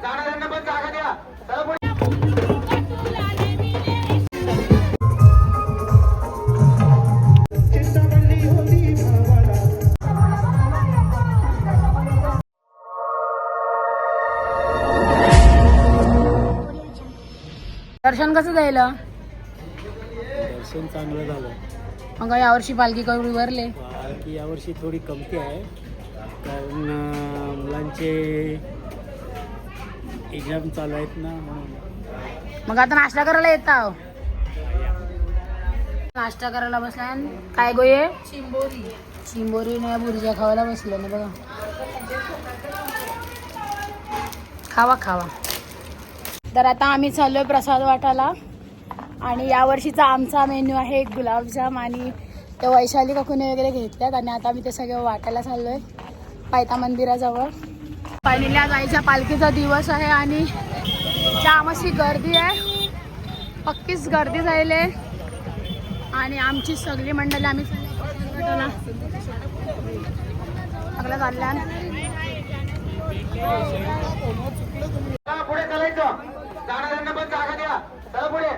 जाणाऱ्यांना पण जागा द्या. दर्शन कसं जायला? दर्शन चांगलं झालं. मग यावर्षी पालखी कवडी भरले? पालखी यावर्षी थोडी कमती आहे, कारण मुलांचे एक्झाम चालू आहेत ना, म्हणून. मग आता नाश्ता करायला येता? नाश्ता करायला बसला. काय गोये? चिंबोरी. चिंबोरी नाही, भुर्जा खावायला बसलो ना बघा. खावा खावा. तर आता आम्ही चाललोय प्रसाद वाटायला आणि यावर्षीचा आमचा मेन्यू आहे गुलाबजाम आणि ते वैशाली काकूने वगैरे घेतल्यात आणि आता आम्ही ते सगळं वाटायला चाललोय पायथा मंदिराजवळ. पहिल्या आज आईच्या पालखीचा दिवस आहे आणि जाम अशी गर्दी आहे, पक्कीच गर्दी जायले आणि आमची सगळी मंडळी आम्ही सगळं चालल्या. पुढे चालायचं, जाणाऱ्यांना पण जागा द्या. चला पुढे.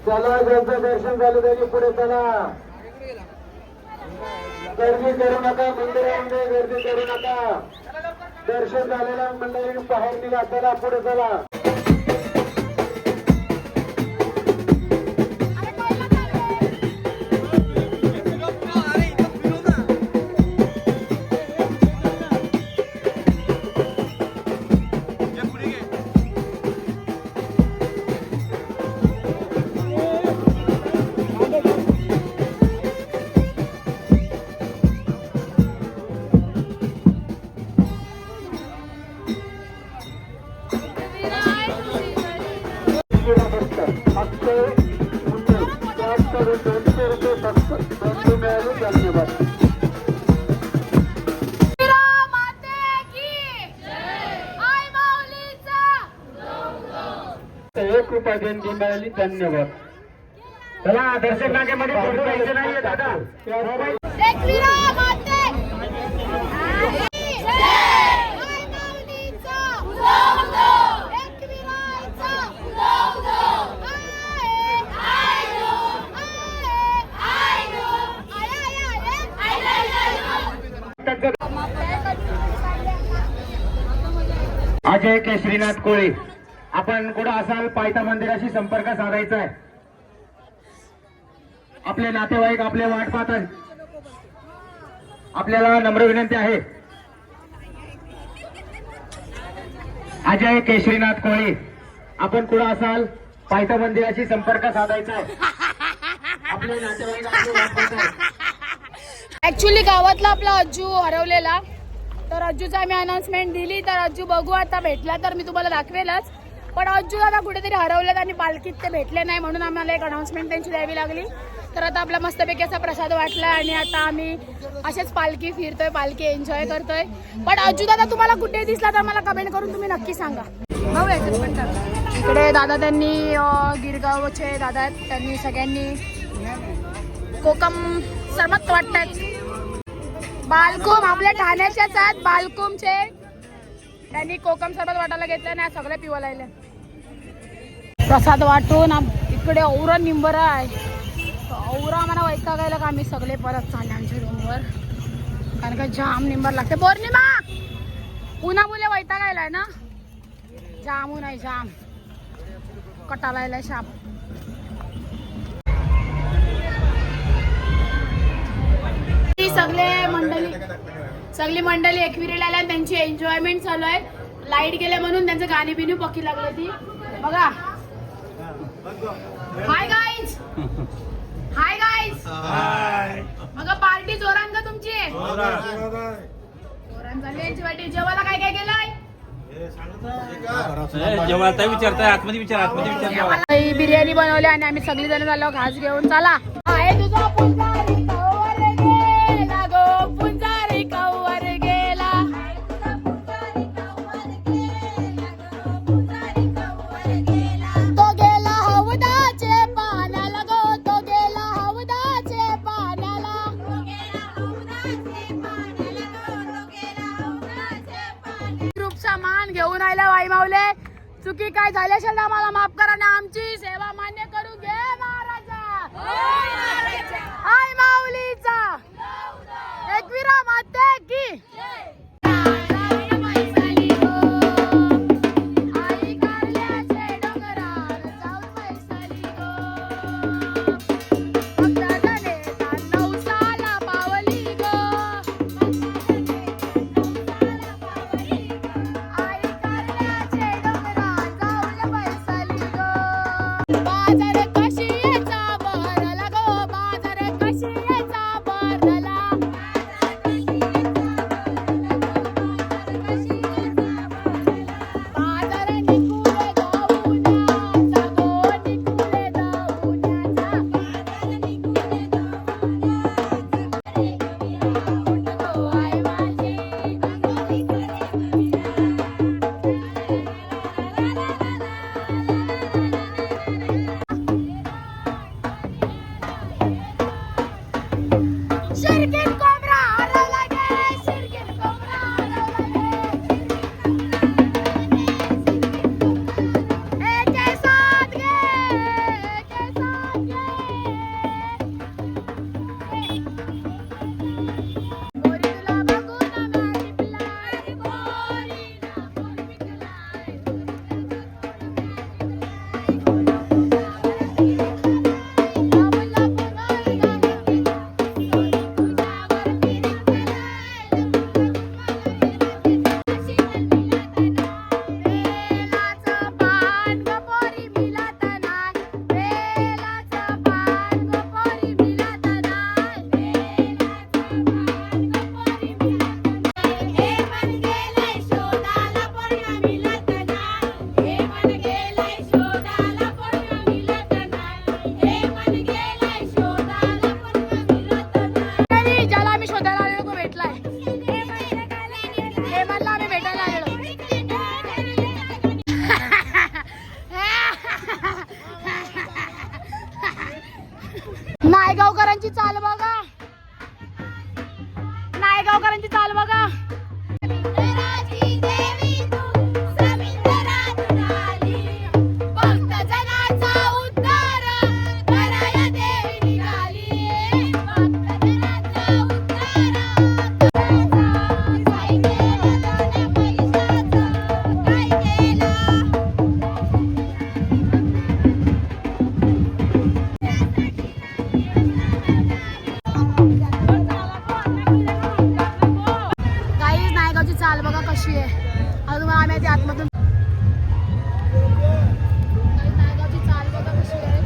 चला, ज्यांचं दर्शन झालं त्यांनी पुढे चला. गर्दी करू नका, मंदिरामध्ये गर्दी करू नका. दर्शन झालेल्या मंडळी बाहेर निघा. चला पुढे चला. मिळाली. धन्यवाद. चला, दर्शन नाक्यामध्ये फोटो घ्यायचे नाहीये दादा. अजय केशरीनाथ कोळी, आपण कुठं असाल पायथा मंदिराशी संपर्क साधायचा आहे. आपले नातेवाईक आपले वाट पाहतात. आपल्याला नम्र विनंती आहे. अजय केशरीनाथ कोळी, आपण कुठं असाल पायथा मंदिराशी संपर्क साधायचा आहे. आपले नातेवाईक आपले वाट पाहतात. ऍक्च्युली गावातला आपला अज्जू हरवलेला, तर अज्जूचा आम्ही अनाउन्समेंट दिली. तर अज्जू बघू आता भेटला तर मी तुम्हाला दाखवेलच. पण अज्जू दादा कुठेतरी हरवलेत आणि पालखीत ते भेटले नाही, म्हणून आम्हाला एक अनाउन्समेंट त्यांची द्यावी लागली. तर आता आपला मस्तपैकी असा प्रसाद वाटला आणि आता आम्ही असेच पालखी फिरतोय, पालखी एन्जॉय करतोय. पण अज्जू दादा तुम्हाला कुठे दिसला तर मला कमेंट करून तुम्ही नक्की सांगा. इकडे दादा त्यांनी गिरगावचे दादा आहेत, त्यांनी सगळ्यांनी कोकम सरबत वाटतात. बालकोम आपल्या ठाण्याच्याच आहेत, बालकोमचे. त्यांनी कोकम सरबत वाटायला घेतलं आणि सगळे पिवा लागले. प्रसाद वाटून इकडे औरा निंबर आहे. औरा आम्हाला वैतागायला का आम्ही सगळे परत चालले आमच्या रूमवर, कारण का जाम निंबर लागते. पौर्णिमा पुन्हा मुले वैतागायलाय ना, जामू नाही जाम कटालायला शाप. सगळी मंडळी एकविरीला आल्या, त्यांची एन्जॉयमेंट चालू आहे. लाईट गेले म्हणून त्यांचं गाणी बिनू पक्की लागली ती बघा. Hi guys, hi guys. मग पार्टी जोरान का तुमची? जोरान चालली. जेवायला काय काय केलंय? जेव्हा विचारताय आतमध्ये विचार. बिर्याणी बनवली आणि आम्ही सगळी जण झालो घास घेऊन. चला आहे तुझा पुंजारी कवर गेला गो, पुंजारी कवर गेला. तो गेला हौदाचे पाण्याला गो, तो गेला हौदाचे पाण्याला. पाहिलं वाई माऊले. चुकी काय झाली असेल ना मला माफ करा ना. आमची सेवा मान्य करू घे महाराजा. आई माऊलीचा एकविरा माते की नायगावकरांची चाल बघा. नायगावकरांची चाल बघा. चाल बघा कशी आहे. अजून आम्ही ते आतमधून नायगावची चाल बघा कशी आहे.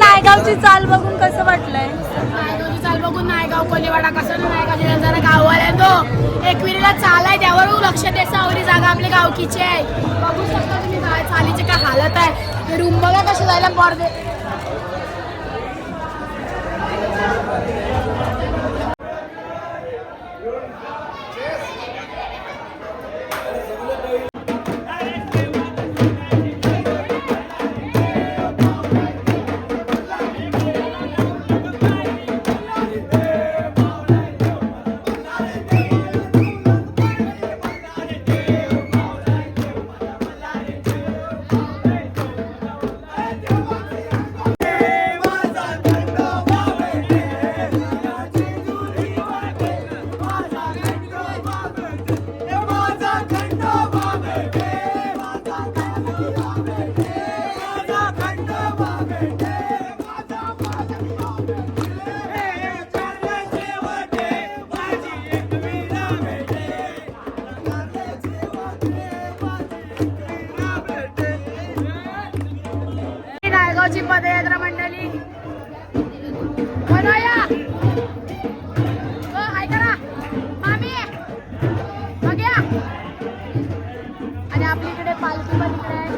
नायगावची चाल बघून कसं वाटलंय? नायगावची चाल बघून नायगाव कोलीवाडा कसं नायगावची जरा गाववाल्या तो एकविरीला चाल आहे त्यावर लक्ष दे. सावरी जागा आपल्या गावकीची आहे. बघू शकता तुम्ही काय चालीची काय हालत आहे. रूम बघा कसे जायला पडदे. नायगावची पदयात्रा मंडळी बनवया. हाय करा मामी बघ्या. आणि आपली इकडे पालखी पण इकडे आहे.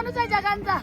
माणूस आहे जगांचा.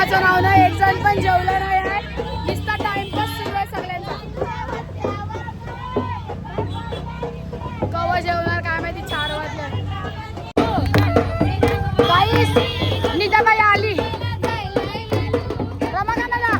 देवाचं नाव नाही, एक जण पण जेवलं नाही आहे. नुसता टाइमपास सुरू आहे सगळ्यांचा. कवा जेवणार काय माहिती, 4 वाजले. गाईस निताबाई आली. रमाकांतला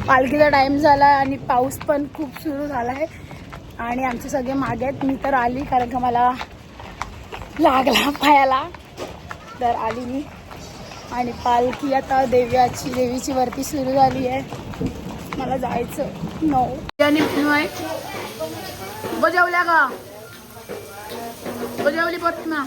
पालखीचा टाइम झाला आणि पाऊस पण खूप सुरू झाला आहे आणि आमचे सगळे मागे आहेत. मी तर आली कारण का मला लागला पायाला, तर आली मी. आणि पालखी आता देवीची वरती सुरू झाली आहे. मला जायचं 9 आणि बजावल्या का बजावली पत्ना.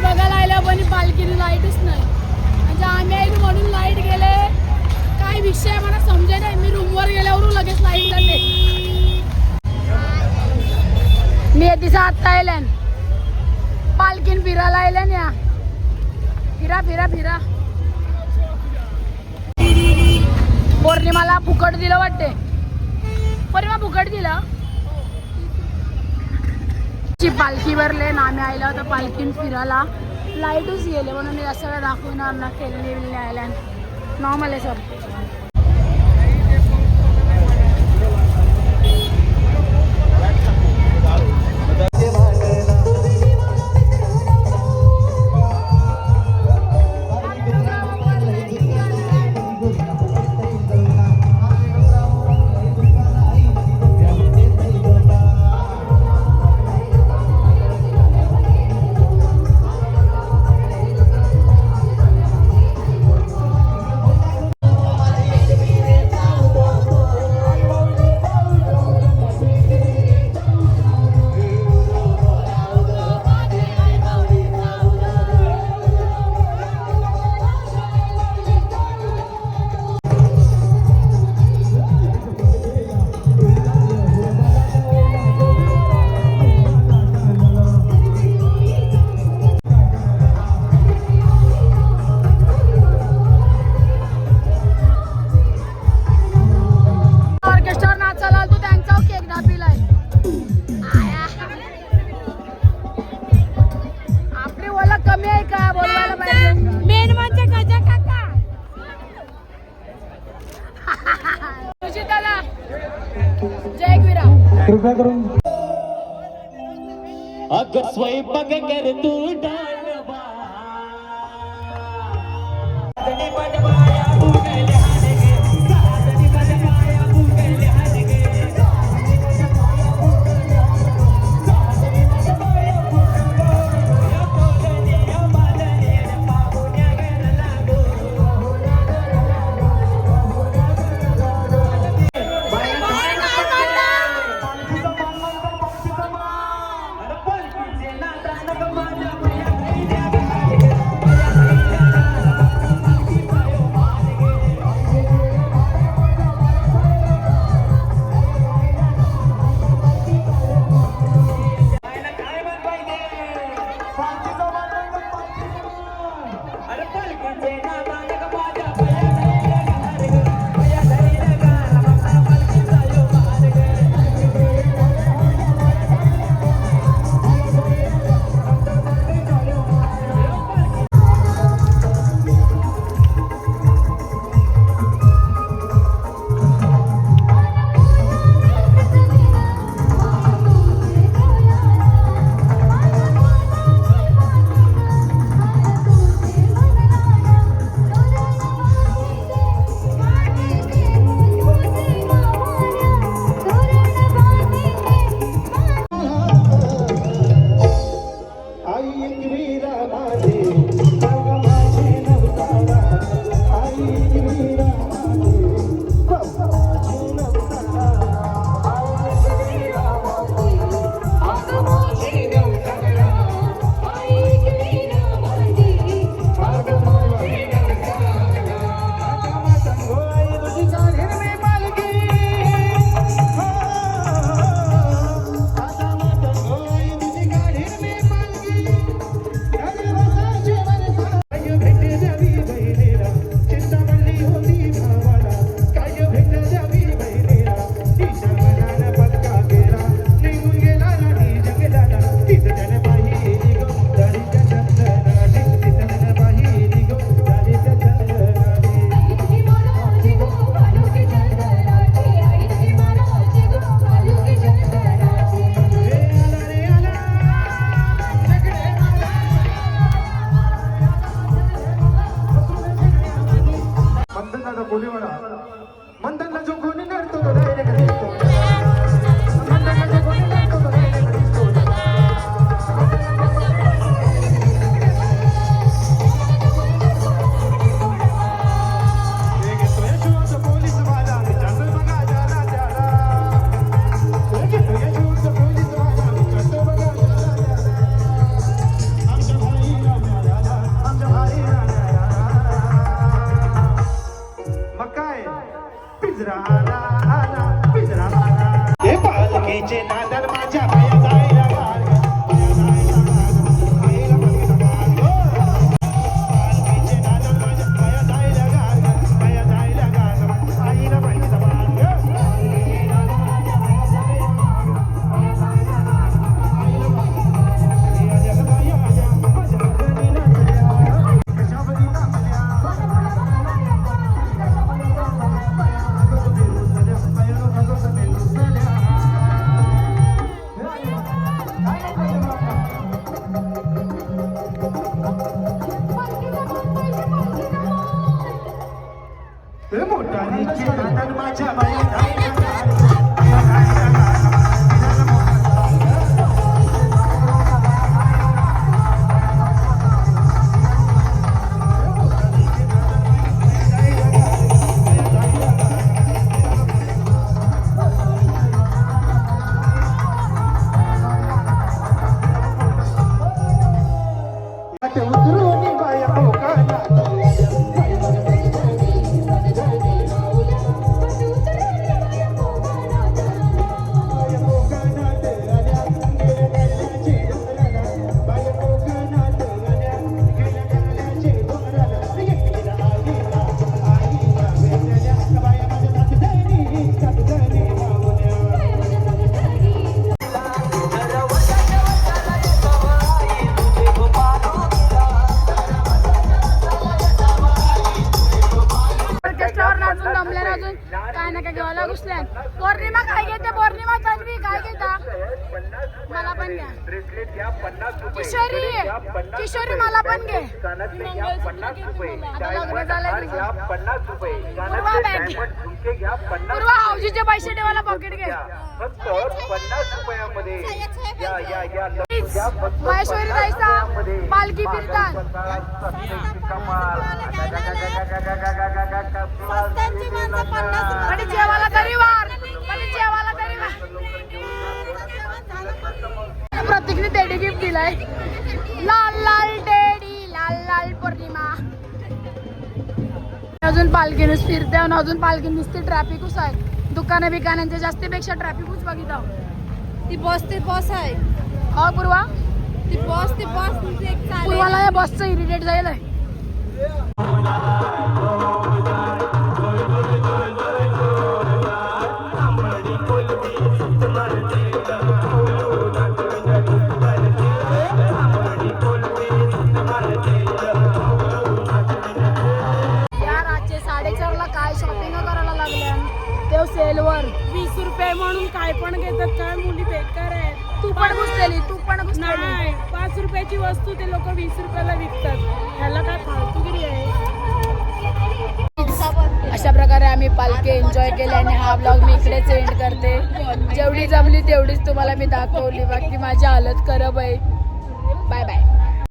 बघायला आल्या पण पालखीने लाईटच नाही म्हणजे आम्ही आहे म्हणून लाईट गेले काय विषय आहे मला समजे नाही मी रूमवर गेल्यावर लगेच लाईट जाते मी तिचा आत्ता आयल्यान पालखीन फिरायला आयल्यान या फिरा फिरा फिरा पौर्णिमाला फुकट दिलं वाटते पौर्णिमा फुकट दिलं पालखी भरले ना आम्ही आयला होता पालखीन फिरायला लाईटच गेले म्हणून मी असं काय दाखवणार ना खेळणे बिलणे आयला नॉर्मल आहे सर कृपया करून अगं स्वयंपाक कर तू ऑर्केस्ट्रावर नाचून दमल्यानं अजून काय ना काय घेवायला घुसल्या. पौर्णिमा काय घेते? पौर्णिमा तन्वी काय घेता? मला पण घ्या. किशोरी किशोरी मला पण घे. आता लग्न झालं पूर्वा बॅग पूर्वा हौजीचे पैसे ठेवायला पॉकेट घे. महेश्वरी जायचा पालखी फिरतात. आणि जेवायला तरी वार आणि जेवायला तरी वार. प्रतीकने टेडी गिफ्ट दिलाय. लाल लाल टेडी लाल लाल पौर्णिमा. अजून पालखीनेच फिरते आणि अजून पालखी नुसती ट्रॅफिकच आहे. दुकानं बिकानांच्या जास्तीपेक्षा ट्रॅफिकच बघितलं. ती बस आहे. हो पूर्वा ती बस पूर्वाला या बसचं इरिटेट जाईल. काय शॉपिंग करायला लागल्या तेव सेलवर 20 रुपये म्हणून काय पण घेतात. काय मुली बेकार आहे. तू पण घुसलेली नाही 5 रुपयाची वस्तू ते लोक 20 रुपयाला विकतात. ह्याला काय फालतूगिरी आहे. अशा प्रकारे आम्ही पालखी एन्जॉय केली आणि हा ब्लॉग मी इकडेच एंड करते. जेवढी जमली तेवढीच तुम्हाला मी दाखवली. बाकी माझी हालत खराब आहे. Bye bye.